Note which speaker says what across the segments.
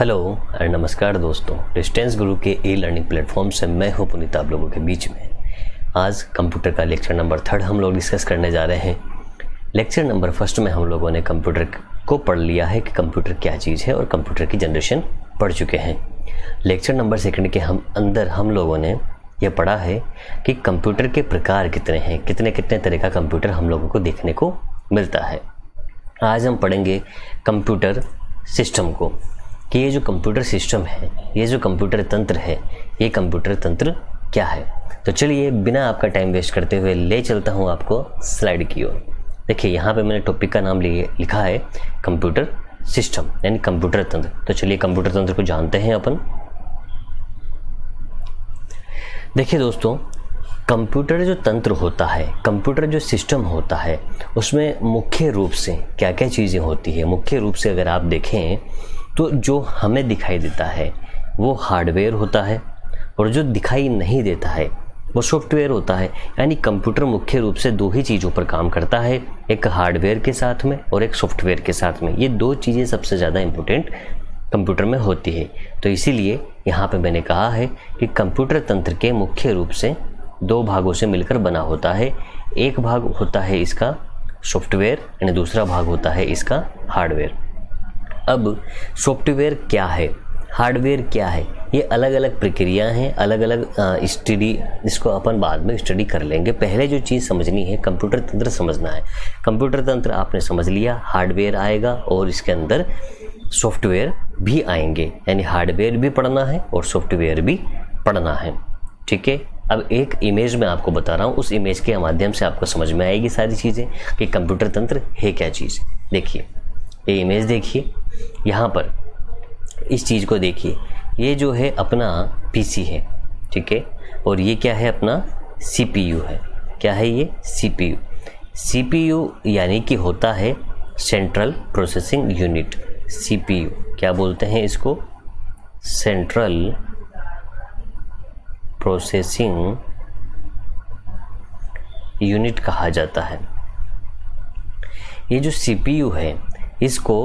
Speaker 1: Hello and नमस्कार दोस्तों, distance गुरु के ई लर्निंग प्लेटफॉर्म से मैं हूं पुनीत आप लोगों के बीच में। आज कंप्यूटर का लेक्चर नंबर 3 हम लोग डिस्कस करने जा रहे हैं। लेक्चर नंबर 1 में हम लोगों ने कंप्यूटर को पढ़ लिया है कि कंप्यूटर क्या चीज़ है और कंप्यूटर की जनरेशन पढ़ चुके हैं। लेक्चर नंबर 2 के हम लोगों ने यह पढ़ा है कि कंप्यूटर के प्रकार कितने हैं, कितने कितने तरह का कंप्यूटर हम लोगों को देखने को मिलता है। आज हम पढ़ेंगे कंप्यूटर सिस्टम को कि ये जो कंप्यूटर सिस्टम है, ये जो कंप्यूटर तंत्र है, ये कंप्यूटर तंत्र क्या है। तो चलिए बिना आपका टाइम वेस्ट करते हुए ले चलता हूँ आपको स्लाइड की ओर। देखिए यहाँ पे मैंने टॉपिक का नाम लिखा है कंप्यूटर सिस्टम यानी कंप्यूटर तंत्र। तो चलिए कंप्यूटर तंत्र को जानते हैं अपन। देखिए दोस्तों, कंप्यूटर जो तंत्र होता है, कंप्यूटर जो सिस्टम होता है, उसमें मुख्य रूप से क्या क्या चीज़ें होती है। मुख्य रूप से अगर आप देखें तो जो हमें दिखाई देता है वो हार्डवेयर होता है और जो दिखाई नहीं देता है वो सॉफ्टवेयर होता है। यानी कंप्यूटर मुख्य रूप से 2 ही चीज़ों पर काम करता है, एक हार्डवेयर के साथ में और एक सॉफ्टवेयर के साथ में। ये 2 चीज़ें सबसे ज़्यादा इम्पोर्टेंट कंप्यूटर में होती है। तो इसीलिए यहाँ पे मैंने कहा है कि कंप्यूटर तंत्र के मुख्य रूप से 2 भागों से मिलकर बना होता है। एक भाग होता है इसका सॉफ्टवेयर यानी दूसरा भाग होता है इसका हार्डवेयर। अब सॉफ्टवेयर क्या है, हार्डवेयर क्या है, ये अलग अलग प्रक्रिया हैं, अलग अलग स्टडी, इसको अपन बाद में स्टडी कर लेंगे। पहले जो चीज़ समझनी है कंप्यूटर तंत्र समझना है। कंप्यूटर तंत्र आपने समझ लिया, हार्डवेयर आएगा और इसके अंदर सॉफ्टवेयर भी आएंगे, यानी हार्डवेयर भी पढ़ना है और सॉफ्टवेयर भी पढ़ना है। ठीक है, अब एक इमेज में आपको बता रहा हूँ, उस इमेज के माध्यम से आपको समझ में आएगी सारी चीज़ें कि कंप्यूटर तंत्र है क्या चीज़। देखिए ये इमेज देखिए, यहाँ पर इस चीज़ को देखिए, ये जो है अपना पीसी है, ठीक है, और ये क्या है अपना सीपीयू है। क्या है ये सीपीयू। सीपीयू यानी कि होता है सेंट्रल प्रोसेसिंग यूनिट। सीपीयू क्या बोलते हैं इसको, सेंट्रल प्रोसेसिंग यूनिट कहा जाता है। ये जो सीपीयू है इसको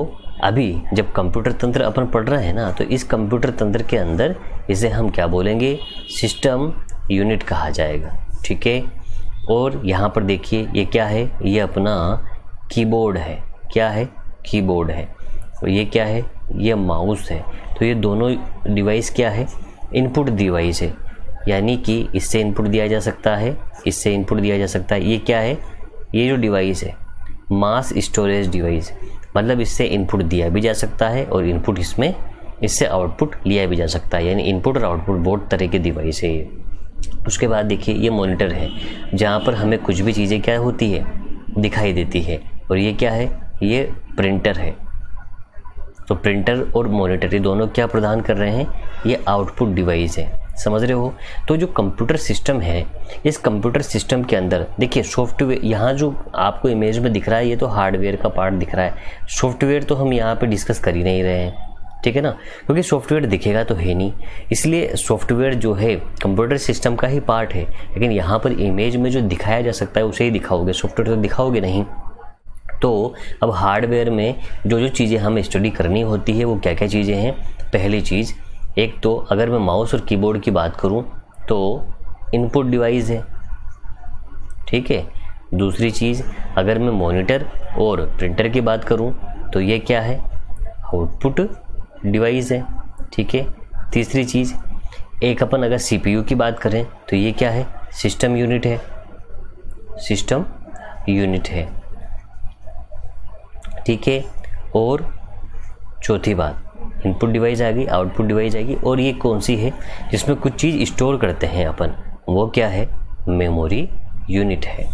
Speaker 1: अभी जब कंप्यूटर तंत्र अपन पढ़ रहे हैं ना, तो इस कंप्यूटर तंत्र के अंदर इसे हम क्या बोलेंगे, सिस्टम यूनिट कहा जाएगा। ठीक है, और यहाँ पर देखिए ये क्या है, ये अपना कीबोर्ड है। क्या है, कीबोर्ड है। और ये क्या है, ये माउस है। तो ये दोनों डिवाइस क्या है, इनपुट डिवाइस है, यानी कि इससे इनपुट दिया जा सकता है, इससे इनपुट दिया जा सकता है। ये क्या है, ये जो डिवाइस है मास स्टोरेज डिवाइस, मतलब इससे इनपुट दिया भी जा सकता है और इनपुट इससे आउटपुट लिया भी जा सकता है, यानी इनपुट और आउटपुट बोथ तरह के डिवाइस है ये। उसके बाद देखिए ये मॉनिटर है, जहाँ पर हमें कुछ भी चीज़ें क्या होती है, दिखाई देती है। और ये क्या है, ये प्रिंटर है। तो प्रिंटर और मॉनिटर ये दोनों क्या प्रदान कर रहे हैं, ये आउटपुट डिवाइस है। समझ रहे हो। तो जो कंप्यूटर सिस्टम है, इस कंप्यूटर सिस्टम के अंदर देखिए सॉफ्टवेयर, यहाँ जो आपको इमेज में दिख रहा है ये तो हार्डवेयर का पार्ट दिख रहा है। सॉफ्टवेयर तो हम यहाँ पे डिस्कस कर ही नहीं रहे हैं, ठीक है ना, क्योंकि सॉफ्टवेयर दिखेगा तो है नहीं। इसलिए सॉफ्टवेयर जो है कंप्यूटर सिस्टम का ही पार्ट है, लेकिन यहाँ पर इमेज में जो दिखाया जा सकता है उसे ही दिखाओगे, सॉफ्टवेयर तो दिखाओगे नहीं। तो अब हार्डवेयर में जो जो चीज़ें हमें स्टडी करनी होती है वो क्या क्या चीज़ें हैं। पहली चीज़, एक तो अगर मैं माउस और कीबोर्ड की बात करूं तो इनपुट डिवाइस है, ठीक है। दूसरी चीज़, अगर मैं मॉनिटर और प्रिंटर की बात करूं तो ये क्या है, आउटपुट डिवाइस है, ठीक है। तीसरी चीज़, एक अपन अगर सीपीयू की बात करें तो ये क्या है, सिस्टम यूनिट है, सिस्टम यूनिट है, ठीक है। और चौथी बात, इनपुट डिवाइस आ गई, आउटपुट डिवाइस आएगी, और ये कौन सी है जिसमें कुछ चीज़ स्टोर करते हैं अपन, वो क्या है, मेमोरी यूनिट है।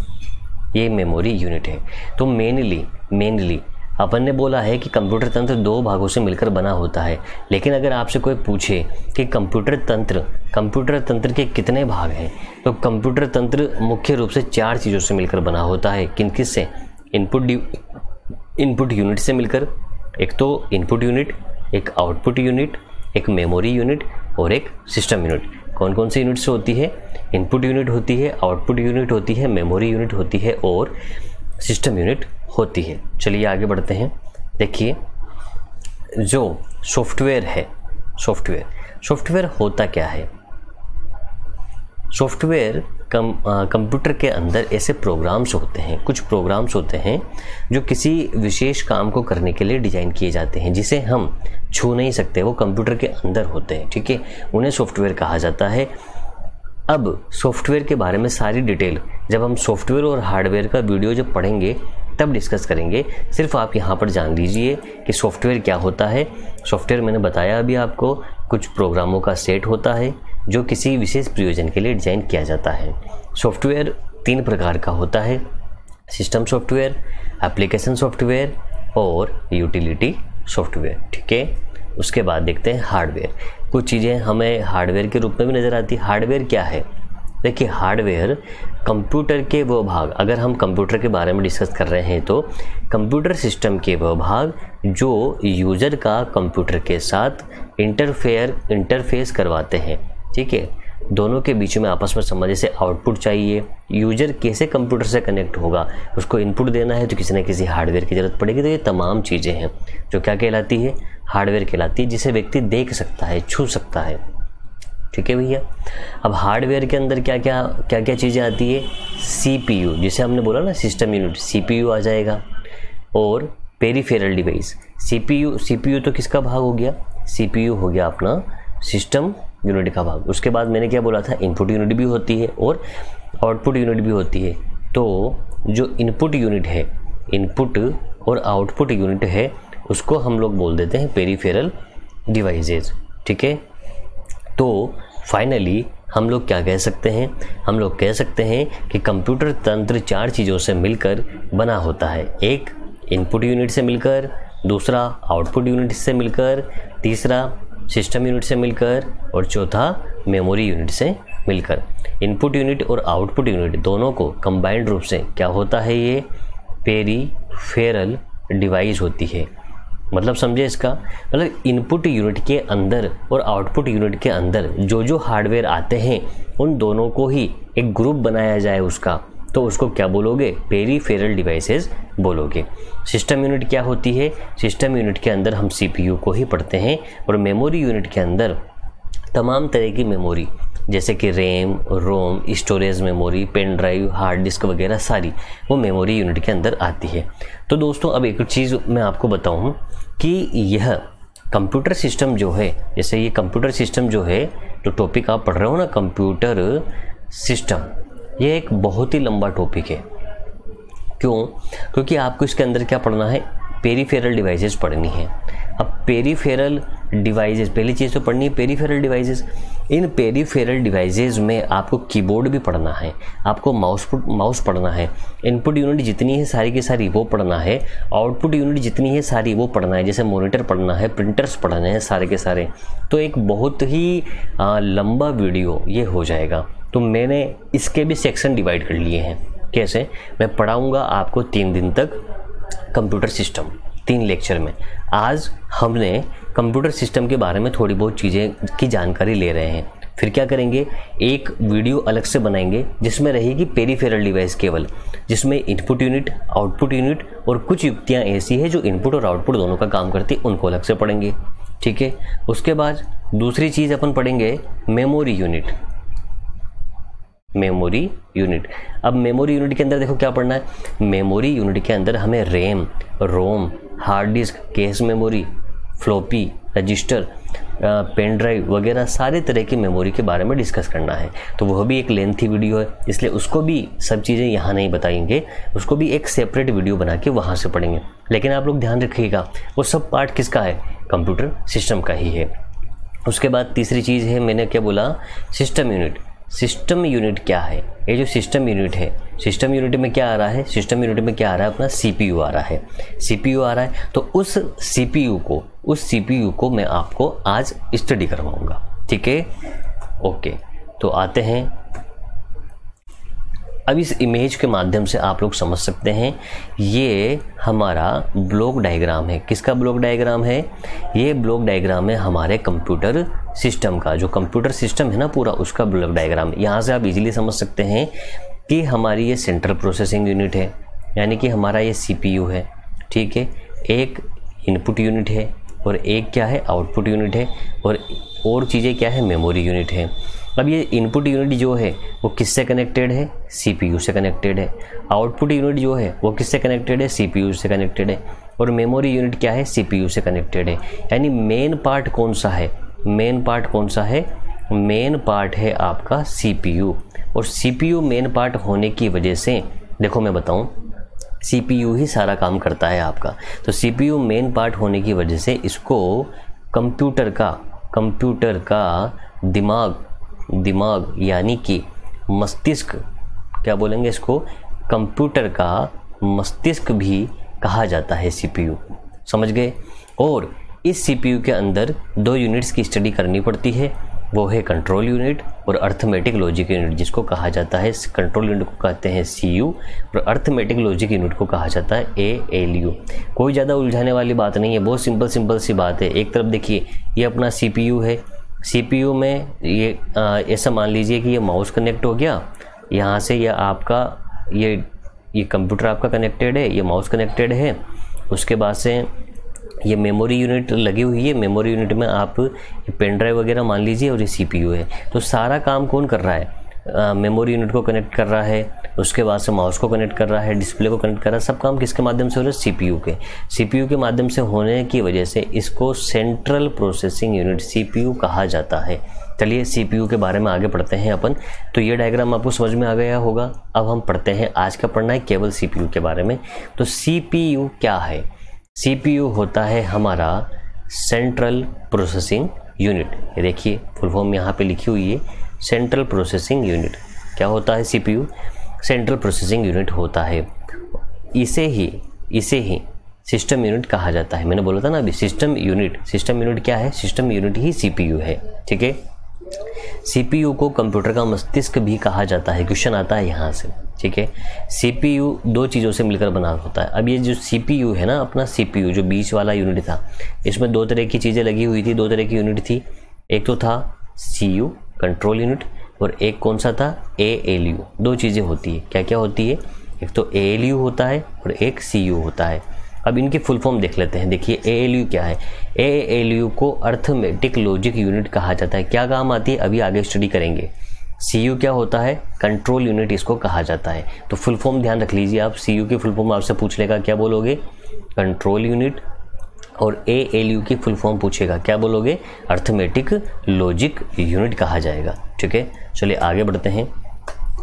Speaker 1: ये मेमोरी यूनिट है। तो मेनली अपन ने बोला है कि कंप्यूटर तंत्र 2 भागों से मिलकर बना होता है। लेकिन अगर आपसे कोई पूछे कि कंप्यूटर तंत्र के कितने भाग हैं, तो कंप्यूटर तंत्र मुख्य रूप से 4 चीज़ों से मिलकर बना होता है। किन से, इनपुट यूनिट से मिलकर, एक तो इनपुट यूनिट, एक आउटपुट यूनिट, एक मेमोरी यूनिट और एक सिस्टम यूनिट। कौन कौन सी यूनिट से होती है, इनपुट यूनिट होती है, आउटपुट यूनिट होती है, मेमोरी यूनिट होती है और सिस्टम यूनिट होती है। चलिए आगे बढ़ते हैं। देखिए जो सॉफ्टवेयर है। सॉफ्टवेयर होता क्या है? सॉफ्टवेयर कंप्यूटर के अंदर ऐसे प्रोग्राम्स होते हैं, कुछ प्रोग्राम्स होते हैं जो किसी विशेष काम को करने के लिए डिज़ाइन किए जाते हैं, जिसे हम छू नहीं सकते, वो कंप्यूटर के अंदर होते हैं, ठीक है, उन्हें सॉफ्टवेयर कहा जाता है। अब सॉफ्टवेयर के बारे में सारी डिटेल जब हम सॉफ्टवेयर और हार्डवेयर का वीडियो जब पढ़ेंगे तब डिस्कस करेंगे। सिर्फ आप यहाँ पर जान लीजिए कि सॉफ्टवेयर क्या होता है। सॉफ्टवेयर मैंने बताया अभी आपको, कुछ प्रोग्रामों का सेट होता है जो किसी विशेष प्रयोजन के लिए डिज़ाइन किया जाता है। सॉफ्टवेयर 3 प्रकार का होता है, सिस्टम सॉफ्टवेयर, एप्लीकेशन सॉफ्टवेयर और यूटिलिटी सॉफ्टवेयर, ठीक है। उसके बाद देखते हैं हार्डवेयर। कुछ चीज़ें हमें हार्डवेयर के रूप में भी नज़र आती है। हार्डवेयर क्या है? देखिए, हार्डवेयर कंप्यूटर के वो भाग, अगर हम कंप्यूटर के बारे में डिस्कस कर रहे हैं तो कंप्यूटर सिस्टम के वो भाग जो यूज़र का कंप्यूटर के साथ इंटरफेस करवाते हैं, ठीक है। दोनों के बीच में आपस में समझ, जैसे आउटपुट चाहिए, यूजर कैसे कंप्यूटर से कनेक्ट होगा, उसको इनपुट देना है तो किसी न किसी हार्डवेयर की ज़रूरत पड़ेगी। तो ये तमाम चीज़ें हैं जो क्या कहलाती है? हार्डवेयर कहलाती है, जिसे व्यक्ति देख सकता है, छू सकता है, ठीक है भैया। अब हार्डवेयर के अंदर क्या क्या चीज़ें आती है? CPU, जिसे हमने बोला ना सिस्टम यूनिट, CPU आ जाएगा, और पेरिफेरल डिवाइस। CPU तो किसका भाग हो गया? CPU हो गया अपना सिस्टम यूनिट का भाग। उसके बाद मैंने क्या बोला था? इनपुट यूनिट भी होती है और आउटपुट यूनिट भी होती है। तो जो इनपुट यूनिट है, इनपुट और आउटपुट यूनिट है, उसको हम लोग बोल देते हैं पेरिफेरल डिवाइसेस, ठीक है। तो फाइनली हम लोग क्या कह सकते हैं? हम लोग कह सकते हैं कि कंप्यूटर तंत्र 4 चीज़ों से मिलकर बना होता है। एक इनपुट यूनिट से मिलकर, दूसरा आउटपुट यूनिट से मिलकर, तीसरा सिस्टम यूनिट से मिलकर, और चौथा मेमोरी यूनिट से मिलकर। इनपुट यूनिट और आउटपुट यूनिट दोनों को कंबाइंड रूप से क्या होता है? ये पेरिफेरल डिवाइस होती है। मतलब समझे इसका मतलब, इनपुट यूनिट के अंदर और आउटपुट यूनिट के अंदर जो हार्डवेयर आते हैं उन दोनों को ही एक ग्रुप बनाया जाए उसका, तो उसको क्या बोलोगे? पेरिफेरल डिवाइसेस बोलोगे। सिस्टम यूनिट क्या होती है? सिस्टम यूनिट के अंदर हम CPU को ही पढ़ते हैं, और मेमोरी यूनिट के अंदर तमाम तरह की मेमोरी, जैसे कि RAM, ROM, storage memory, pen drive, hard disk वगैरह सारी वो मेमोरी यूनिट के अंदर आती है। तो दोस्तों, अब एक चीज़ मैं आपको बताऊं कि यह कंप्यूटर सिस्टम जो है, जैसे ये कंप्यूटर सिस्टम जो है, जो टॉपिक आप पढ़ रहे हो ना, कंप्यूटर सिस्टम, ये एक बहुत ही लंबा टॉपिक है। क्यों? क्योंकि आपको इसके अंदर क्या पढ़ना है? पेरिफेरल डिवाइसेस पढ़नी है। अब पेरिफेरल डिवाइसेस, पहली चीज़ तो पढ़नी है पेरिफेरल डिवाइसेस। इन पेरिफेरल डिवाइसेस में आपको कीबोर्ड भी पढ़ना है, आपको माउस पढ़ना है, इनपुट यूनिट जितनी है सारी की सारी वो पढ़ना है, आउटपुट यूनिट जितनी है सारी वो पढ़ना है, जैसे मॉनिटर पढ़ना है, प्रिंटर्स पढ़ने हैं, सारे के सारे। तो एक बहुत ही लंबा वीडियो ये हो जाएगा। तो मैंने इसके भी सेक्शन डिवाइड कर लिए हैं। कैसे? मैं पढ़ाऊँगा आपको 3 दिन तक कंप्यूटर सिस्टम, 3 लेक्चर में। आज हमने कंप्यूटर सिस्टम के बारे में थोड़ी बहुत चीज़ें की जानकारी ले रहे हैं, फिर क्या करेंगे? एक वीडियो अलग से बनाएंगे जिसमें रहेगी पेरिफेरल डिवाइस केवल, जिसमें इनपुट यूनिट, आउटपुट यूनिट और कुछ युक्तियाँ ऐसी है जो इनपुट और आउटपुट दोनों का काम करती है, उनको अलग से पढ़ेंगे, ठीक है। उसके बाद दूसरी चीज़ अपन पढ़ेंगे मेमोरी यूनिट। मेमोरी यूनिट, अब मेमोरी यूनिट के अंदर देखो क्या पढ़ना है? मेमोरी यूनिट के अंदर हमें RAM, ROM, hard disk, cache memory, floppy, register, pen drive वगैरह सारे तरह की मेमोरी के बारे में डिस्कस करना है। तो वह भी एक लेंथी वीडियो है, इसलिए उसको भी सब चीज़ें यहाँ नहीं बताएंगे, उसको भी एक सेपरेट वीडियो बना के वहाँ से पढ़ेंगे। लेकिन आप लोग ध्यान रखिएगा, वो सब पार्ट किसका है? कंप्यूटर सिस्टम का ही है। उसके बाद तीसरी चीज़ है, मैंने क्या बोला? System unit. सिस्टम यूनिट क्या है? ये जो सिस्टम यूनिट है, सिस्टम यूनिट में क्या आ रहा है? सिस्टम यूनिट में क्या आ रहा है? अपना CPU आ रहा है। CPU आ रहा है तो उस CPU को मैं आपको आज स्टडी करवाऊंगा, ठीक है। ओके, तो आते हैं। अब इस इमेज के माध्यम से आप लोग समझ सकते हैं, ये हमारा ब्लॉक डायग्राम है। किसका ब्लॉक डायग्राम है? ये ब्लॉक डायग्राम है हमारे कंप्यूटर सिस्टम का। जो कंप्यूटर सिस्टम है ना पूरा, उसका ब्लॉक डायग्राम। यहाँ से आप इजीली समझ सकते हैं कि हमारी ये सेंट्रल प्रोसेसिंग यूनिट है, यानी कि हमारा ये CPU है, ठीक है। एक इनपुट यूनिट है, और एक क्या है आउटपुट यूनिट है, और चीज़ें क्या है मेमोरी यूनिट है। अब ये इनपुट यूनिट जो है वो किससे कनेक्टेड है, CPU से कनेक्टेड है। आउटपुट यूनिट जो है वो किससे कनेक्टेड है, CPU से कनेक्टेड है। और मेमोरी यूनिट क्या है, CPU से कनेक्टेड है। यानी मेन पार्ट कौन सा है, मेन पार्ट कौन सा है, मेन पार्ट है आपका CPU। और CPU मेन पार्ट होने की वजह से देखो मैं बताऊं, CPU ही सारा काम करता है आपका। तो CPU मेन पार्ट होने की वजह से इसको कंप्यूटर का दिमाग यानी कि मस्तिष्क, क्या बोलेंगे इसको, कंप्यूटर का मस्तिष्क भी कहा जाता है CPU, समझ गए। और इस CPU के अंदर 2 यूनिट्स की स्टडी करनी पड़ती है, वो है कंट्रोल यूनिट और अर्थमेटिक लॉजिक यूनिट, जिसको कहा जाता है, कंट्रोल यूनिट को कहते हैं CU और अर्थमेटिक लॉजिक यूनिट को कहा जाता है ALU। कोई ज़्यादा उलझाने वाली बात नहीं है, बहुत सिंपल सी बात है। एक तरफ देखिए ये अपना CPU है, CPU में ये ऐसा मान लीजिए कि ये माउस कनेक्ट हो गया यहाँ से, या आपका ये कंप्यूटर आपका कनेक्टेड है, ये माउस कनेक्टेड है। उसके बाद से ये मेमोरी यूनिट लगी हुई है, मेमोरी यूनिट में आप पेन ड्राइव वगैरह मान लीजिए, और ये CPU है। तो सारा काम कौन कर रहा है, मेमोरी यूनिट को कनेक्ट कर रहा है, उसके बाद से माउस को कनेक्ट कर रहा है, डिस्प्ले को कनेक्ट कर रहा है। सब काम किसके माध्यम से हो रहा है, CPU के माध्यम से होने की वजह से इसको सेंट्रल प्रोसेसिंग यूनिट CPU कहा जाता है। चलिए CPU के बारे में आगे पढ़ते हैं अपन। तो ये डायग्राम आपको समझ में आ गया होगा। अब हम पढ़ते हैं, आज का पढ़ना है केवल CPU के बारे में। तो CPU क्या है, CPU होता है हमारा सेंट्रल प्रोसेसिंग यूनिट। ये देखिए फुल फॉर्म यहाँ पे लिखी हुई है, सेंट्रल प्रोसेसिंग यूनिट। क्या होता है CPU, सेंट्रल प्रोसेसिंग यूनिट होता है। इसे ही सिस्टम यूनिट कहा जाता है। मैंने बोला था ना अभी, सिस्टम यूनिट क्या है, सिस्टम यूनिट ही CPU है, ठीक है। CPU को कंप्यूटर का मस्तिष्क भी कहा जाता है, क्वेश्चन आता है यहाँ से, ठीक है। CPU 2 चीज़ों से मिलकर बना होता है। अब ये जो CPU है ना, अपना CPU जो बीच वाला यूनिट था, इसमें 2 तरह की चीज़ें लगी हुई थी, 2 तरह की यूनिट थी। एक तो था CU कंट्रोल यूनिट, और एक कौन सा था, ALU। 2 चीज़ें होती है, क्या क्या होती है, एक तो ALU होता है और एक CU होता है। अब इनकी फुल फॉर्म देख लेते हैं। देखिए ALU क्या है, ALU को अर्थमेटिक लॉजिक यूनिट कहा जाता है। क्या काम आती है अभी आगे स्टडी करेंगे। CU क्या होता है, कंट्रोल यूनिट इसको कहा जाता है। तो फुल फॉर्म ध्यान रख लीजिए आप, CU की फुल फॉर्म आपसे पूछ लेगा, क्या बोलोगे, कंट्रोल यूनिट। और ALU की फुल फॉर्म पूछेगा, क्या बोलोगे, अर्थमेटिक लॉजिक यूनिट कहा जाएगा, ठीक है। चलिए आगे बढ़ते हैं।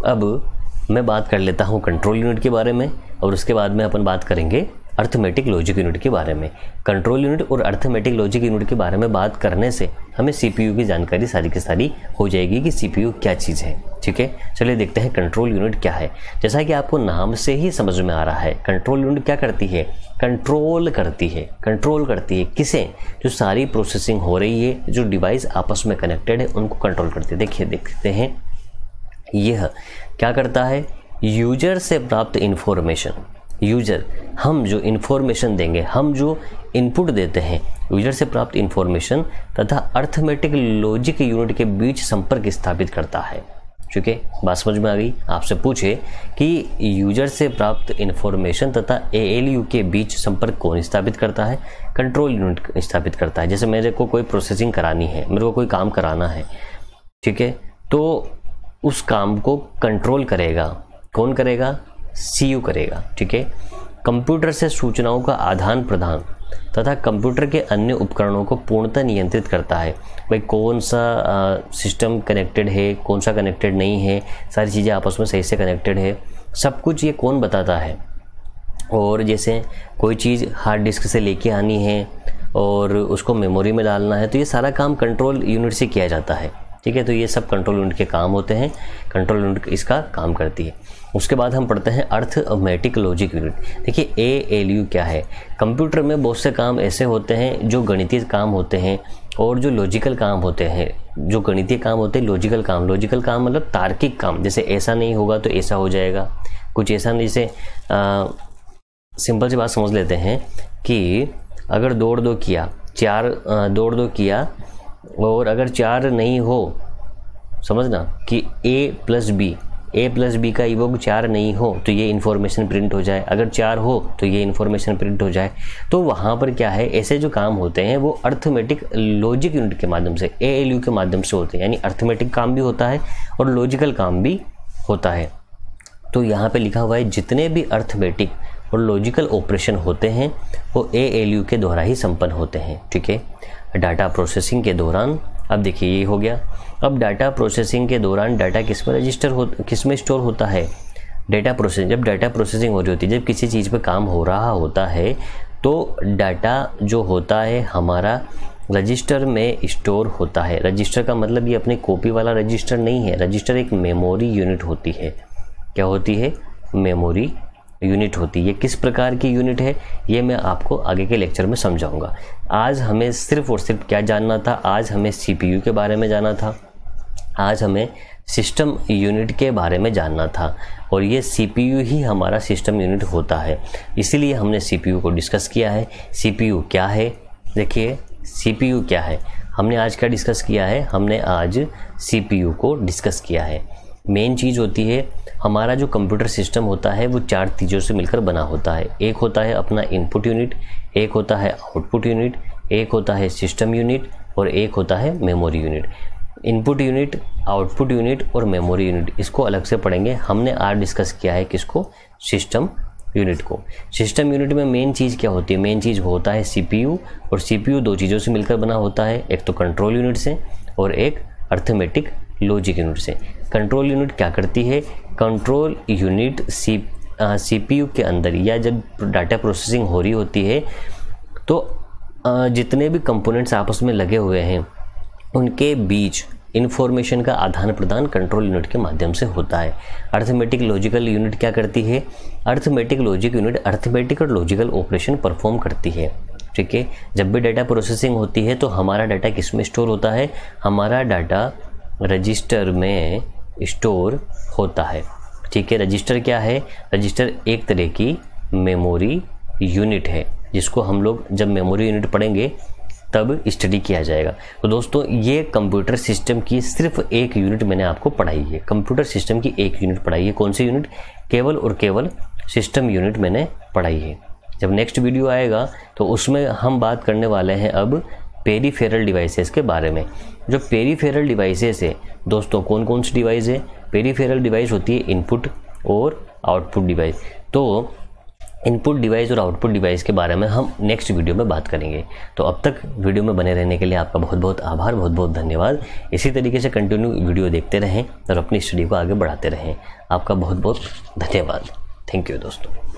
Speaker 1: अब मैं बात कर लेता हूँ कंट्रोल यूनिट के बारे में, और उसके बाद में अपन बात करेंगे अर्थमेटिक लॉजिक यूनिट के बारे में। कंट्रोल यूनिट और अर्थमेटिक लॉजिक यूनिट के बारे में बात करने से हमें CPU की जानकारी सारी की सारी हो जाएगी कि CPU क्या चीज़ है, ठीक है। चलिए देखते हैं कंट्रोल यूनिट क्या है। जैसा कि आपको नाम से ही समझ में आ रहा है, कंट्रोल यूनिट क्या करती है, कंट्रोल करती है किसे, जो सारी प्रोसेसिंग हो रही है, जो डिवाइस आपस में कनेक्टेड है उनको कंट्रोल करती है। देखिए देखते हैं यह क्या करता है, यूजर से प्राप्त इन्फॉर्मेशन, यूजर हम जो इन्फॉर्मेशन देंगे, हम जो इनपुट देते हैं, यूजर से प्राप्त इन्फॉर्मेशन तथा अर्थमेटिक लॉजिक यूनिट के बीच संपर्क स्थापित करता है, ठीक है। बात समझ में आ गई। आपसे पूछे कि यूजर से प्राप्त इन्फॉर्मेशन तथा ALU के बीच संपर्क कौन स्थापित करता है, कंट्रोल यूनिट स्थापित करता है। जैसे मेरे को कोई प्रोसेसिंग करानी है, मेरे को कोई काम कराना है, ठीक है, तो उस काम को कंट्रोल करेगा, कौन करेगा, CU करेगा, ठीक है। कंप्यूटर से सूचनाओं का आदान प्रदान तथा कंप्यूटर के अन्य उपकरणों को पूर्णतः नियंत्रित करता है। भाई कौन सा सिस्टम कनेक्टेड है, कौन सा कनेक्टेड नहीं है, सारी चीज़ें आपस में सही से कनेक्टेड है, सब कुछ ये कौन बताता है। और जैसे कोई चीज़ हार्ड डिस्क से लेके आनी है और उसको मेमोरी में डालना है, तो ये सारा काम कंट्रोल यूनिट से किया जाता है, ठीक है। तो ये सब कंट्रोल यूनिट के काम होते हैं, कंट्रोल यूनिट इसका काम करती है। उसके बाद हम पढ़ते हैं अर्थमेटिक लॉजिक यूनिट। देखिए ALU क्या है, कंप्यूटर में बहुत से काम ऐसे होते हैं जो गणितीय काम होते हैं और जो लॉजिकल काम होते हैं। जो गणितीय काम होते हैं लॉजिकल काम मतलब तार्किक काम। जैसे ऐसा नहीं होगा तो ऐसा हो जाएगा, कुछ ऐसा नहीं। जैसे सिंपल सी बात समझ लेते हैं कि अगर दौड़ दो किया, 4 दौड़ दो किया, और अगर 4 नहीं हो, समझना कि A + B a plus b का इवोक 4 नहीं हो तो ये इन्फॉर्मेशन प्रिंट हो जाए, अगर 4 हो तो ये इन्फॉर्मेशन प्रिंट हो जाए। तो वहाँ पर क्या है, ऐसे जो काम होते हैं वो अर्थमेटिक लॉजिक यूनिट के माध्यम से, ALU के माध्यम से होते हैं, यानी अर्थमेटिक काम भी होता है और लॉजिकल काम भी होता है। तो यहाँ पे लिखा हुआ है जितने भी अर्थमेटिक और लॉजिकल ऑपरेशन होते हैं वो ALU के द्वारा ही संपन्न होते हैं। ठीक है, डाटा प्रोसेसिंग के दौरान, अब देखिए ये हो गया। अब डाटा प्रोसेसिंग के दौरान डाटा किस में स्टोर होता है, डाटा प्रोसेसिंग, जब डाटा प्रोसेसिंग हो रही होती है, जब किसी चीज़ पे काम हो रहा होता है तो डाटा जो होता है हमारा रजिस्टर में स्टोर होता है। रजिस्टर का मतलब ये अपनी कॉपी वाला रजिस्टर नहीं है, रजिस्टर एक मेमोरी यूनिट होती है। क्या होती है, मेमोरी यूनिट होती है। ये किस प्रकार की यूनिट है ये मैं आपको आगे के लेक्चर में समझाऊंगा। आज हमें सिर्फ और सिर्फ क्या जानना था, आज हमें CPU के बारे में जाना था, आज हमें सिस्टम यूनिट के बारे में जानना था और ये CPU ही हमारा सिस्टम यूनिट होता है, इसीलिए हमने CPU को डिस्कस किया है। CPU क्या है, देखिए CPU क्या है, हमने आज क्या डिस्कस किया है, हमने आज CPU को डिस्कस किया है। मेन चीज़ होती है हमारा जो कंप्यूटर सिस्टम होता है वो 4 चीज़ों से मिलकर बना होता है। एक होता है अपना इनपुट यूनिट, एक होता है आउटपुट यूनिट, एक होता है सिस्टम यूनिट और एक होता है memory unit. Input unit, output unit और मेमोरी यूनिट, इसको अलग से पढ़ेंगे। हमने आज डिस्कस किया है किसको, सिस्टम यूनिट को। सिस्टम यूनिट में मेन चीज़ क्या होती है, मेन चीज़ होता है CPU और CPU 2 चीज़ों से मिलकर बना होता है, एक तो कंट्रोल यूनिट से और एक अर्थमेटिक लॉजिक यूनिट से। कंट्रोल यूनिट क्या करती है, कंट्रोल यूनिट CPU के अंदर या जब डाटा प्रोसेसिंग हो रही होती है तो जितने भी कंपोनेंट्स आपस में लगे हुए हैं उनके बीच इन्फॉर्मेशन का आदान प्रदान कंट्रोल यूनिट के माध्यम से होता है। अर्थमेटिक लॉजिकल यूनिट क्या करती है, अर्थमेटिक लॉजिक यूनिट अर्थमेटिक और लॉजिकल ऑपरेशन परफॉर्म करती है। ठीक है, जब भी डाटा प्रोसेसिंग होती है तो हमारा डाटा किस में स्टोर होता है, हमारा डाटा रजिस्टर में स्टोर होता है। ठीक है, रजिस्टर क्या है, रजिस्टर एक तरह की मेमोरी यूनिट है जिसको हम लोग जब मेमोरी यूनिट पढ़ेंगे तब स्टडी किया जाएगा। तो दोस्तों ये कंप्यूटर सिस्टम की सिर्फ एक यूनिट मैंने आपको पढ़ाई है, कंप्यूटर सिस्टम की एक यूनिट पढ़ाई है। कौन सी यूनिट, केवल और केवल सिस्टम यूनिट मैंने पढ़ाई है। जब नेक्स्ट वीडियो आएगा तो उसमें हम बात करने वाले हैं अब पेरीफेरल डिवाइसेस के बारे में। जो पेरीफेरल डिवाइसेस है दोस्तों, कौन कौन सी डिवाइस है, पेरीफेरल डिवाइस होती है इनपुट और आउटपुट डिवाइस। तो इनपुट डिवाइस और आउटपुट डिवाइस के बारे में हम नेक्स्ट वीडियो में बात करेंगे। तो अब तक वीडियो में बने रहने के लिए आपका बहुत बहुत आभार, बहुत बहुत धन्यवाद। इसी तरीके से कंटिन्यू वीडियो देखते रहें और अपनी स्टडी को आगे बढ़ाते रहें। आपका बहुत बहुत धन्यवाद। थैंक यू दोस्तों।